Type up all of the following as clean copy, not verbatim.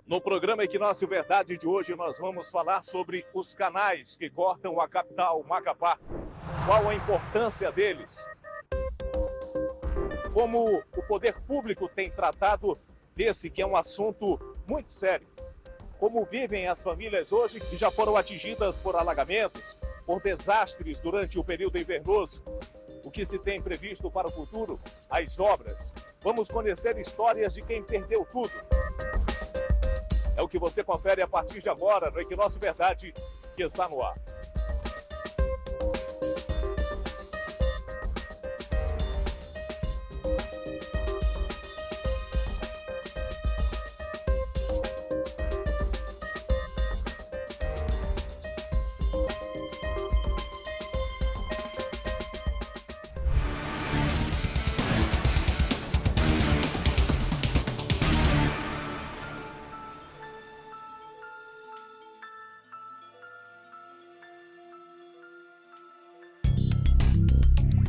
No programa Equinócio Verdade de hoje, nós vamos falar sobre os canais que cortam a capital, Macapá. Qual a importância deles? Como o poder público tem tratado desse, que é um assunto muito sério. Como vivem as famílias hoje que já foram atingidas por alagamentos, por desastres durante o período invernoso. O que se tem previsto para o futuro? As obras. Vamos conhecer histórias de quem perdeu tudo. É o que você confere a partir de agora no Equinócio Verdade, que está no ar.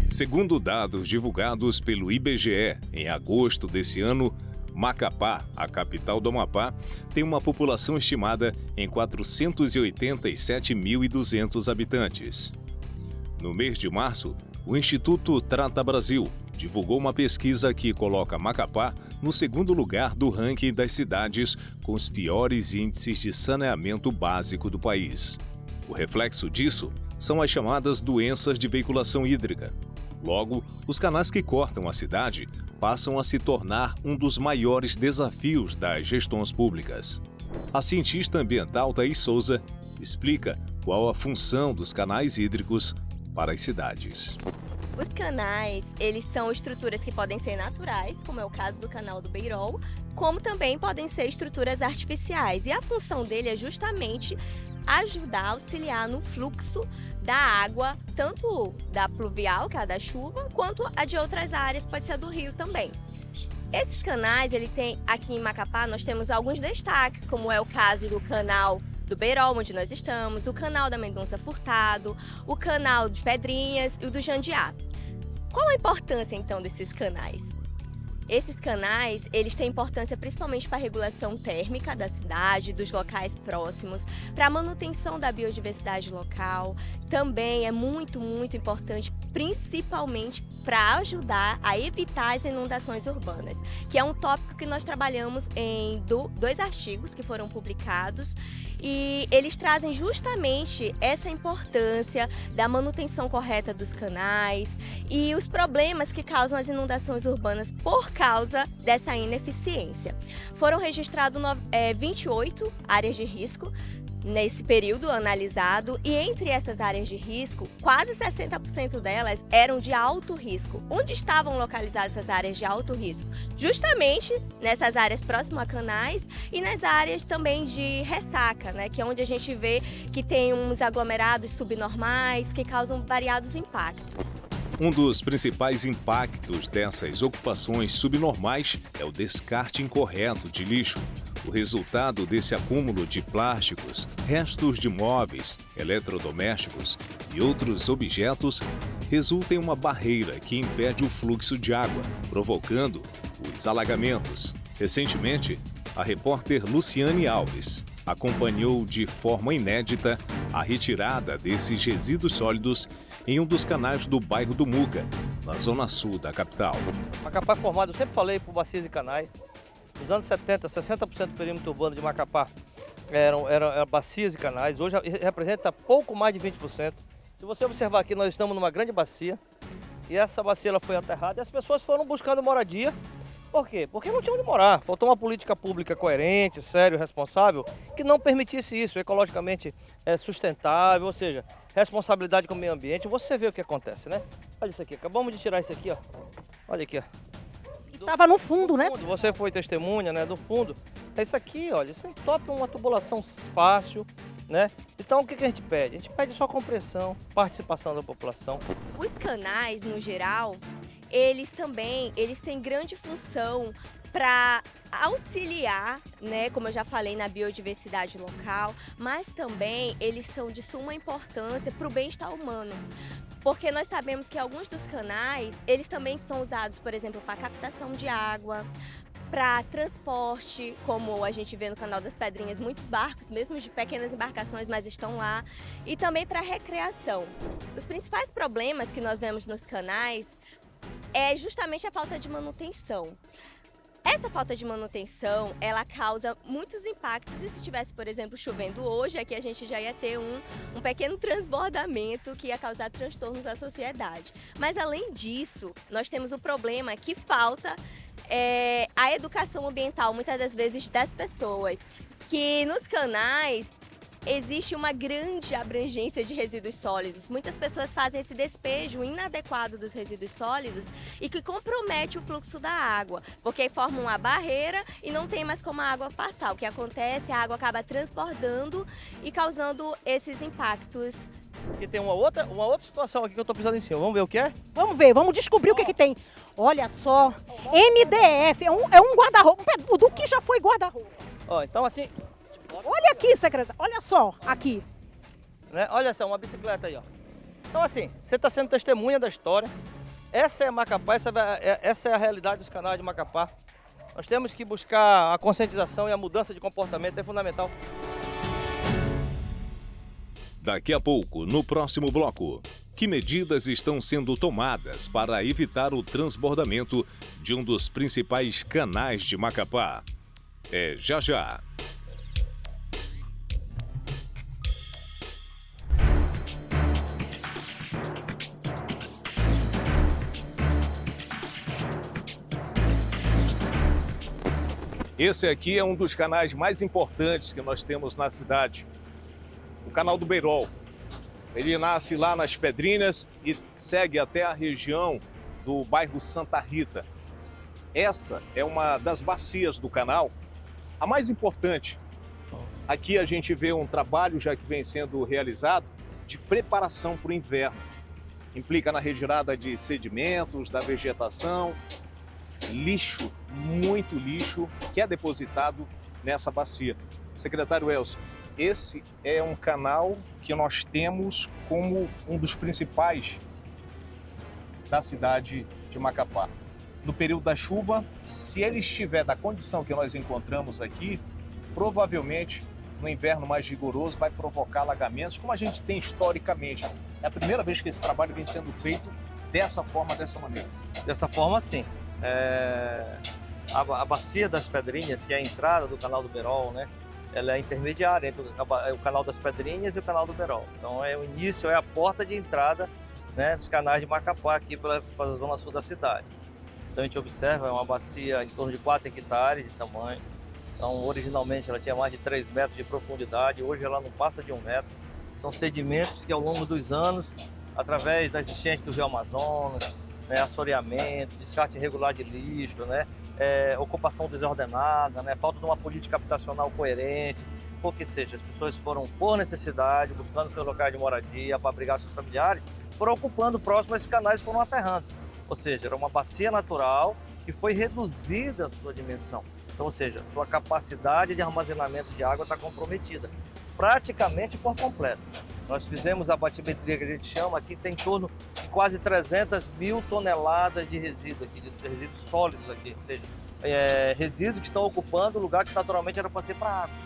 Segundo dados divulgados pelo IBGE em agosto desse ano, Macapá, a capital do Amapá, tem uma população estimada em 487.200 habitantes. No mês de março, o Instituto Trata Brasil divulgou uma pesquisa que coloca Macapá no segundo lugar do ranking das cidades com os piores índices de saneamento básico do país. O reflexo disso são as chamadas doenças de veiculação hídrica. Logo, os canais que cortam a cidade passam a se tornar um dos maiores desafios das gestões públicas. A cientista ambiental Thaís Souza explica qual a função dos canais hídricos para as cidades. Os canais, eles são estruturas que podem ser naturais, como é o caso do canal do Beirol, como também podem ser estruturas artificiais. E a função dele é justamente ajudar, auxiliar no fluxo da água, tanto da pluvial, que é a da chuva, quanto a de outras áreas, pode ser a do rio também. Esses canais, ele tem aqui em Macapá, nós temos alguns destaques, como é o caso do canal do Beirol, onde nós estamos, o canal da Mendonça Furtado, o canal de Pedrinhas e o do Jandiá. Qual a importância, então, desses canais? Esses canais, eles têm importância principalmente para a regulação térmica da cidade, dos locais próximos, para a manutenção da biodiversidade local. Também é muito importante, principalmente para ajudar a evitar as inundações urbanas, que é um tópico que nós trabalhamos em dois artigos que foram publicados, e eles trazem justamente essa importância da manutenção correta dos canais e os problemas que causam as inundações urbanas por causa dessa ineficiência. Foram registrados 28 áreas de risco nesse período analisado, e entre essas áreas de risco, quase 60% delas eram de alto risco. Onde estavam localizadas essas áreas de alto risco? Justamente nessas áreas próximas a canais e nas áreas também de ressaca, né? Que é onde a gente vê que tem uns aglomerados subnormais que causam variados impactos. Um dos principais impactos dessas ocupações subnormais é o descarte incorreto de lixo. O resultado desse acúmulo de plásticos, restos de móveis, eletrodomésticos e outros objetos resulta em uma barreira que impede o fluxo de água, provocando os alagamentos. Recentemente, a repórter Luciane Alves acompanhou de forma inédita a retirada desses resíduos sólidos em um dos canais do bairro do Muga, na zona sul da capital. Macapá é formado, eu sempre falei, por bacias e canais. Nos anos 70, 60% do perímetro urbano de Macapá eram bacias e canais. Hoje representa pouco mais de 20%. Se você observar aqui, nós estamos numa grande bacia e essa bacia ela foi aterrada e as pessoas foram buscando moradia. Por quê? Porque não tinham onde morar. Faltou uma política pública coerente, séria, responsável, que não permitisse isso, ecologicamente sustentável, ou seja, responsabilidade com o meio ambiente. Você vê o que acontece, né? Olha isso aqui, acabamos de tirar isso aqui, ó. Olha aqui, ó. Estava no fundo, né? Você foi testemunha, né? Do fundo. É isso aqui, olha, isso entope uma tubulação fácil, né? Então o que a gente pede? A gente pede só compreensão, participação da população. Os canais, no geral, eles têm grande função para auxiliar, né, como eu já falei, na biodiversidade local, mas também eles são de suma importância para o bem-estar humano. Porque nós sabemos que alguns dos canais, eles também são usados, por exemplo, para captação de água, para transporte, como a gente vê no Canal das Pedrinhas, muitos barcos, mesmo de pequenas embarcações, mas estão lá, e também para recreação. Os principais problemas que nós vemos nos canais é justamente a falta de manutenção. Essa falta de manutenção, ela causa muitos impactos, e se tivesse, por exemplo, chovendo hoje, aqui a gente já ia ter um pequeno transbordamento que ia causar transtornos à sociedade. Mas além disso, nós temos o problema que falta a educação ambiental, muitas das vezes, das pessoas, que nos canais existe uma grande abrangência de resíduos sólidos. Muitas pessoas fazem esse despejo inadequado dos resíduos sólidos e que compromete o fluxo da água, porque forma uma barreira e não tem mais como a água passar. O que acontece, a água acaba transbordando e causando esses impactos. Aqui tem uma outra situação aqui que eu estou pisando em cima. Vamos ver o que é? Vamos ver, vamos descobrir o que tem. Olha só, MDF, é um guarda-roupa, do que já foi guarda-roupa. Ó, então assim... Olha aqui, secretário, olha só, aqui. Né? Olha só, uma bicicleta aí, ó. Então assim, você está sendo testemunha da história. Essa é Macapá, essa é a realidade dos canais de Macapá. Nós temos que buscar a conscientização e a mudança de comportamento, é fundamental. Daqui a pouco, no próximo bloco, que medidas estão sendo tomadas para evitar o transbordamento de um dos principais canais de Macapá? É já já. Esse aqui é um dos canais mais importantes que nós temos na cidade, o Canal do Beirol. Ele nasce lá nas Pedrinhas e segue até a região do bairro Santa Rita. Essa é uma das bacias do canal, a mais importante. Aqui a gente vê um trabalho já que vem sendo realizado de preparação para o inverno. Implica na retirada de sedimentos, da vegetação, lixo, muito lixo, que é depositado nessa bacia. Secretário Elcio, esse é um canal que nós temos como um dos principais da cidade de Macapá. No período da chuva, se ele estiver da condição que nós encontramos aqui, provavelmente no inverno mais rigoroso vai provocar alagamentos, como a gente tem historicamente. É a primeira vez que esse trabalho vem sendo feito dessa forma, dessa maneira. Dessa forma, sim. A bacia das Pedrinhas, que é a entrada do Canal do Beirol, né? Ela é intermediária entre o Canal das Pedrinhas e o Canal do Beirol. Então, o início é a porta de entrada, né, dos canais de Macapá aqui para a zona sul da cidade. Então, a gente observa, é uma bacia em torno de 4 hectares de tamanho. Então, originalmente, ela tinha mais de 3 metros de profundidade, hoje ela não passa de 1 metro. São sedimentos que, ao longo dos anos, através das enchentes do Rio Amazonas, né, assoreamento, descarte irregular de lixo, né, ocupação desordenada, né, falta de uma política habitacional coerente, ou que seja, as pessoas foram por necessidade, buscando seus locais de moradia, para abrigar seus familiares, foram ocupando próximo a esses canais, foram aterrando. Ou seja, era uma bacia natural que foi reduzida a sua dimensão. Então, ou seja, sua capacidade de armazenamento de água está comprometida, praticamente por completo. Nós fizemos a batimetria que a gente chama, aqui tem em torno de quase 300 mil toneladas de resíduo aqui, de resíduos sólidos aqui, ou seja, resíduos que estão ocupando o lugar que naturalmente era para ser para água.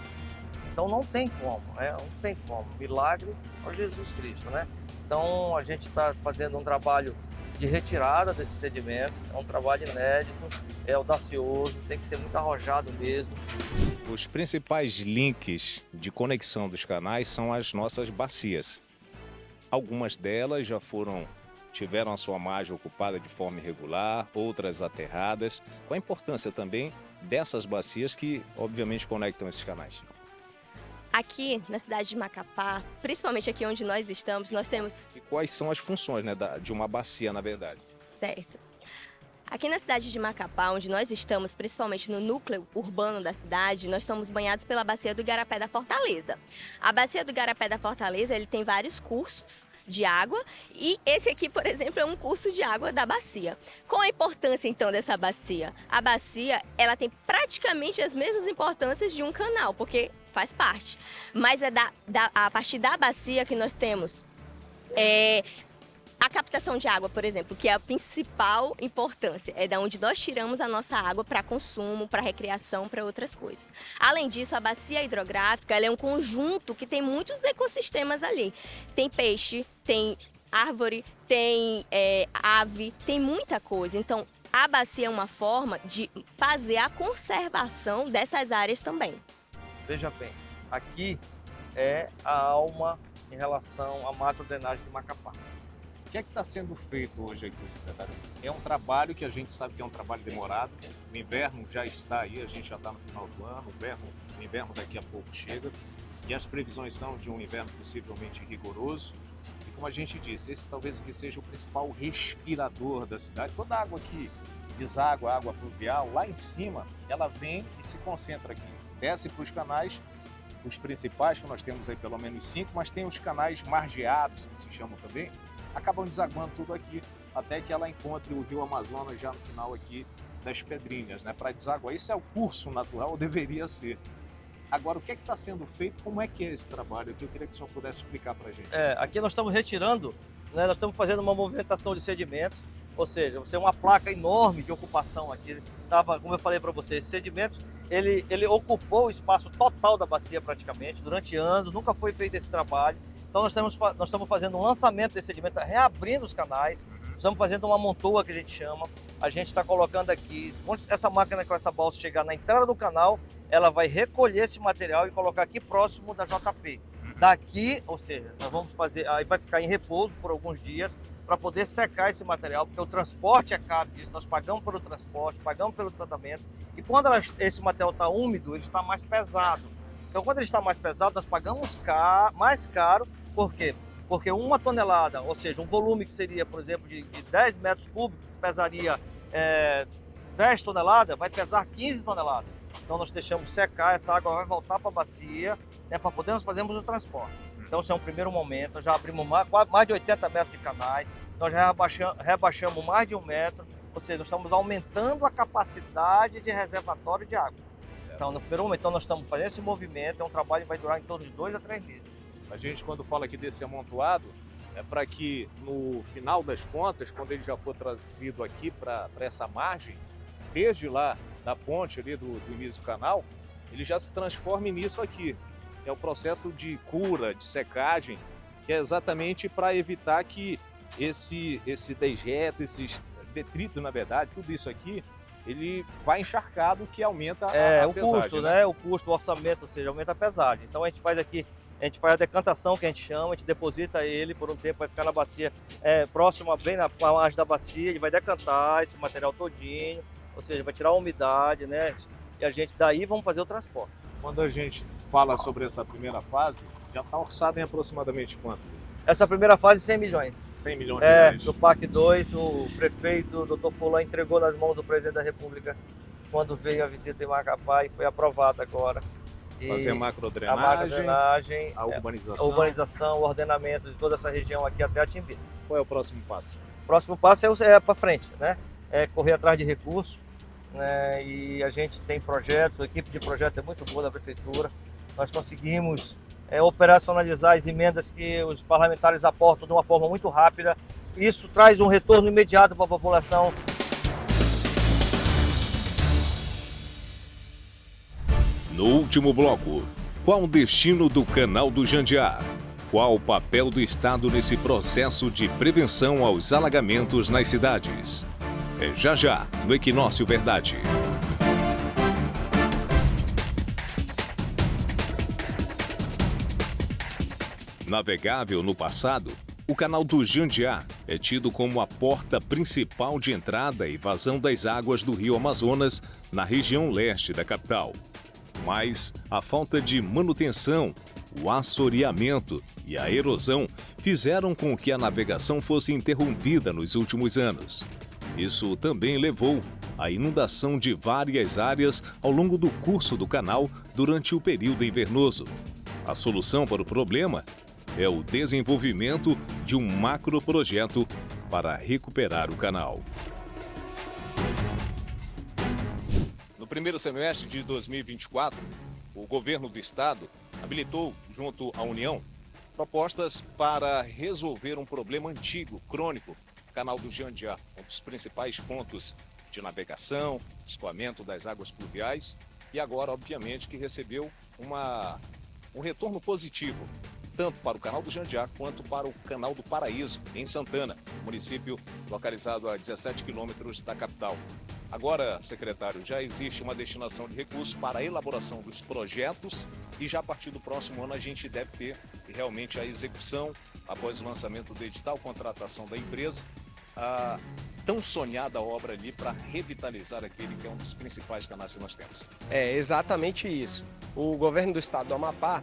Então não tem como, não tem como. Milagre ao Jesus Cristo, né? Então a gente está fazendo um trabalho de retirada desses sedimentos, é um trabalho inédito, é audacioso, tem que ser muito arrojado mesmo. Os principais links de conexão dos canais são as nossas bacias. Algumas delas já tiveram a sua margem ocupada de forma irregular, outras aterradas. Qual a importância também dessas bacias que, obviamente, conectam esses canais? Aqui na cidade de Macapá, principalmente aqui onde nós estamos, nós temos... E quais são as funções, né, de uma bacia, na verdade? Certo. Aqui na cidade de Macapá, onde nós estamos, principalmente no núcleo urbano da cidade, nós somos banhados pela bacia do Igarapé da Fortaleza. A bacia do Igarapé da Fortaleza, ele tem vários cursos de água e esse aqui, por exemplo, é um curso de água da bacia. Qual a importância, então, dessa bacia? A bacia, ela tem praticamente as mesmas importâncias de um canal, porque faz parte. Mas é a partir da bacia que nós temos A captação de água, por exemplo, que é a principal importância, é da onde nós tiramos a nossa água para consumo, para recreação, para outras coisas. Além disso, a bacia hidrográfica ela é um conjunto que tem muitos ecossistemas ali. Tem peixe, tem árvore, tem ave, tem muita coisa. Então, a bacia é uma forma de fazer a conservação dessas áreas também. Veja bem, aqui é a alma em relação à macrodrenagem de Macapá. O que é que está sendo feito hoje aqui, secretário? É um trabalho que a gente sabe que é um trabalho demorado. O inverno já está aí, a gente já está no final do ano, o inverno daqui a pouco chega. E as previsões são de um inverno possivelmente rigoroso. E como a gente disse, esse talvez aqui seja o principal respirador da cidade. Toda a água que deságua, água pluvial, lá em cima, ela vem e se concentra aqui. Desce para os canais, os principais, que nós temos aí pelo menos 5, mas tem os canais margeados, que se chamam também, acabam desaguando tudo aqui, até que ela encontre o rio Amazonas já no final aqui das Pedrinhas, né? Para desaguar. Esse é o curso natural, ou deveria ser. Agora, o que é que está sendo feito? Como é que é esse trabalho? Eu queria que o senhor pudesse explicar para a gente. Aqui nós estamos retirando, né, nós estamos fazendo uma movimentação de sedimentos, ou seja, você tem uma placa enorme de ocupação aqui. Como eu falei para vocês, esses sedimentos, ele ocupou o espaço total da bacia praticamente, durante anos, nunca foi feito esse trabalho. Então nós estamos fazendo um lançamento desse sedimento, reabrindo os canais, estamos fazendo uma montoa que a gente chama, a gente está colocando aqui, quando essa máquina com essa balsa chegar na entrada do canal, ela vai recolher esse material e colocar aqui próximo da JP. Daqui, ou seja, nós vamos fazer, aí vai ficar em repouso por alguns dias para poder secar esse material, porque o transporte é caro disso, nós pagamos pelo transporte, pagamos pelo tratamento, e quando esse material está úmido, ele está mais pesado. Então quando ele está mais pesado, nós pagamos mais caro. Por quê? Porque uma tonelada, ou seja, um volume que seria, por exemplo, de 10 metros cúbicos, pesaria 10 toneladas, vai pesar 15 toneladas. Então nós deixamos secar, essa água vai voltar para a bacia, né, para podermos fazermos o transporte. Então esse é um primeiro momento, nós já abrimos mais de 80 metros de canais, nós já rebaixamos mais de 1 metro, ou seja, nós estamos aumentando a capacidade de reservatório de água. Então no primeiro momento nós estamos fazendo esse movimento, é um trabalho que vai durar em torno de 2 a 3 meses. A gente, quando fala aqui desse amontoado, é para que no final das contas, quando ele já for trazido aqui para essa margem, desde lá da ponte ali do início do canal, ele já se transforme nisso aqui. É o processo de cura, de secagem, que é exatamente para evitar que esse dejeto, esses detritos, na verdade, tudo isso aqui, ele vai encharcado, que aumenta a o pesagem, custo, né? O custo, o orçamento, ou seja, aumenta a pesagem. Então a gente faz aqui, a gente faz a decantação, que a gente chama, a gente deposita ele por um tempo, vai ficar na bacia, próxima, bem na margem da bacia, ele vai decantar esse material todinho, ou seja, vai tirar a umidade, né? E a gente daí vamos fazer o transporte. Quando a gente fala sobre essa primeira fase, já está orçado em aproximadamente quanto? Essa primeira fase, 100 milhões. 100 milhões de reais. No PAC 2, o prefeito, Dr. Fulan, entregou nas mãos do presidente da República quando veio a visita em Macapá e foi aprovada agora. E fazer a macrodrenagem, a urbanização, o ordenamento de toda essa região aqui até Atimbito. Qual é o próximo passo? O próximo passo é para frente, né? É correr atrás de recursos, né? E a gente tem projetos, a equipe de projetos é muito boa da prefeitura. Nós conseguimos operacionalizar as emendas que os parlamentares aportam de uma forma muito rápida. Isso traz um retorno imediato para a população. No último bloco, qual o destino do Canal do Jandiá? Qual o papel do Estado nesse processo de prevenção aos alagamentos nas cidades? É já, no Equinócio Verdade. Navegável no passado, o Canal do Jandiá é tido como a porta principal de entrada e vazão das águas do rio Amazonas na região leste da capital. Mas a falta de manutenção, o assoreamento e a erosão fizeram com que a navegação fosse interrompida nos últimos anos. Isso também levou à inundação de várias áreas ao longo do curso do canal durante o período invernoso. A solução para o problema é o desenvolvimento de um macroprojeto para recuperar o canal. No primeiro semestre de 2024, o governo do estado habilitou, junto à União, Propostas para resolver um problema antigo, crônico, Canal do Jandiá, um dos principais pontos de navegação, escoamento das águas pluviais e agora, obviamente, que recebeu um retorno positivo, tanto para o Canal do Jandiá quanto para o Canal do Paraíso, em Santana, município localizado a 17 quilômetros da capital. Agora, secretário, já existe uma destinação de recursos para a elaboração dos projetos e já a partir do próximo ano a gente deve ter realmente a execução, após o lançamento do edital, contratação da empresa, a tão sonhada obra ali para revitalizar aquele que é um dos principais canais que nós temos. É exatamente isso. O governo do estado do Amapá,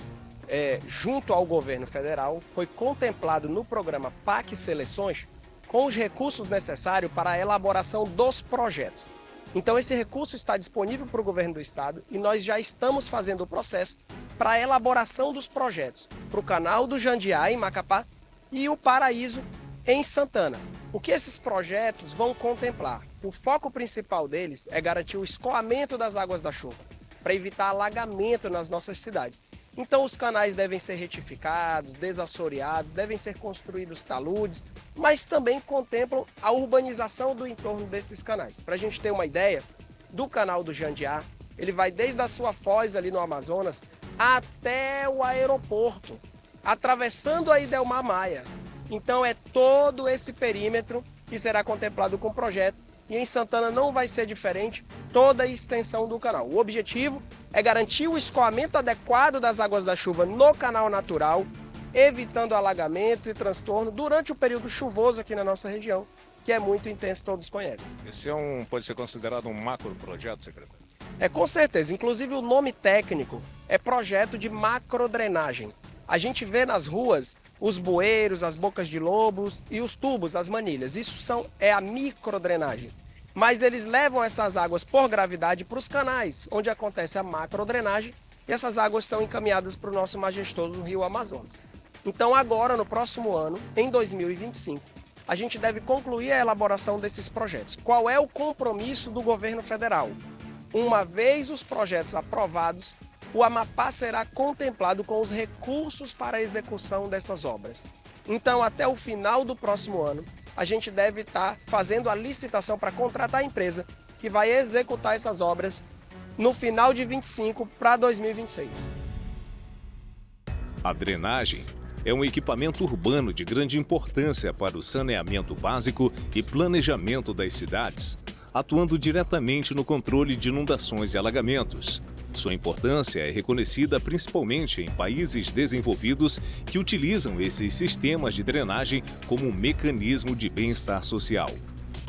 junto ao governo federal, foi contemplado no programa PAC Seleções com os recursos necessários para a elaboração dos projetos. Então esse recurso está disponível para o governo do estado e nós já estamos fazendo o processo para a elaboração dos projetos para o Canal do Jandiá, em Macapá, e o Paraíso, em Santana. O que esses projetos vão contemplar? O foco principal deles é garantir o escoamento das águas da chuva, para evitar alagamento nas nossas cidades. Então os canais devem ser retificados, desassoreados, devem ser construídos taludes, mas também contemplam a urbanização do entorno desses canais. Para a gente ter uma ideia, do Canal do Jandiá, ele vai desde a sua foz ali no Amazonas até o aeroporto, atravessando a Idelmar Maia. Então é todo esse perímetro que será contemplado com o projeto e em Santana não vai ser diferente, toda a extensão do canal. O objetivo é garantir o escoamento adequado das águas da chuva no canal natural, evitando alagamentos e transtorno durante o período chuvoso aqui na nossa região, que é muito intenso, todos conhecem. Esse pode ser considerado um macro projeto, secretário? Com certeza. Inclusive o nome técnico é projeto de macrodrenagem. A gente vê nas ruas os bueiros, as bocas de lobos e os tubos, as manilhas. Isso é a microdrenagem. Mas eles levam essas águas por gravidade para os canais, onde acontece a macrodrenagem, e essas águas são encaminhadas para o nosso majestoso rio Amazonas. Então agora, no próximo ano, em 2025, a gente deve concluir a elaboração desses projetos. Qual é o compromisso do governo federal? Uma vez os projetos aprovados, o Amapá será contemplado com os recursos para a execução dessas obras. Então, até o final do próximo ano, a gente deve estar fazendo a licitação para contratar a empresa que vai executar essas obras no final de 25 para 2026. A drenagem é um equipamento urbano de grande importância para o saneamento básico e planejamento das cidades, atuando diretamente no controle de inundações e alagamentos. Sua importância é reconhecida principalmente em países desenvolvidos que utilizam esses sistemas de drenagem como um mecanismo de bem-estar social.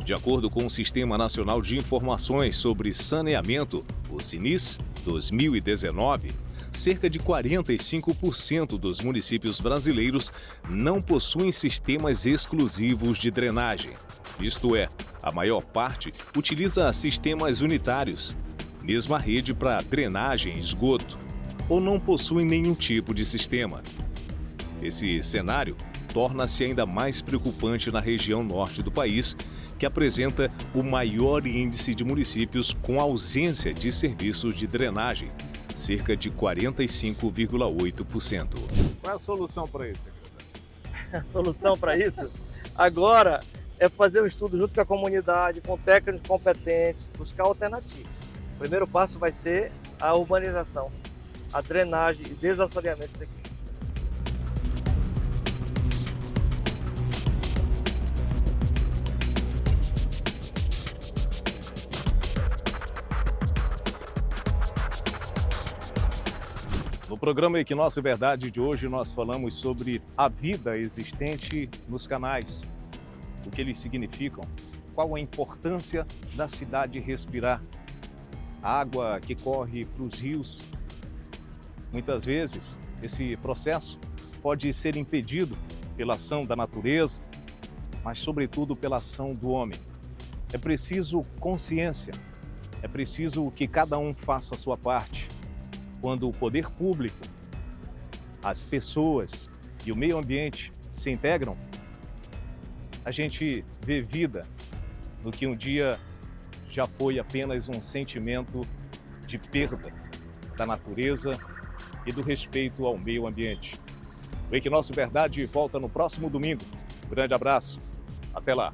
De acordo com o Sistema Nacional de Informações sobre Saneamento, o SINIS, 2019, cerca de 45% dos municípios brasileiros não possuem sistemas exclusivos de drenagem. Isto é, a maior parte utiliza sistemas unitários, mesma rede para drenagem e esgoto, ou não possuem nenhum tipo de sistema. Esse cenário torna-se ainda mais preocupante na região norte do país, que apresenta o maior índice de municípios com ausência de serviços de drenagem, cerca de 45,8%. Qual é a solução para isso, secretário? A solução para isso, agora, é fazer um estudo junto com a comunidade, com técnicos competentes, buscar alternativas. O primeiro passo vai ser a urbanização, a drenagem e desassoreamento disso aqui. No programa Equinócio Verdade de hoje, nós falamos sobre a vida existente nos canais, o que eles significam, qual a importância da cidade respirar, a água que corre para os rios. Muitas vezes, esse processo pode ser impedido pela ação da natureza, mas, sobretudo, pela ação do homem. É preciso consciência, é preciso que cada um faça a sua parte. Quando o poder público, as pessoas e o meio ambiente se integram, a gente vê vida no que um dia já foi apenas um sentimento de perda da natureza e do respeito ao meio ambiente. Wake Nossa Verdade volta no próximo domingo. Grande abraço. Até lá.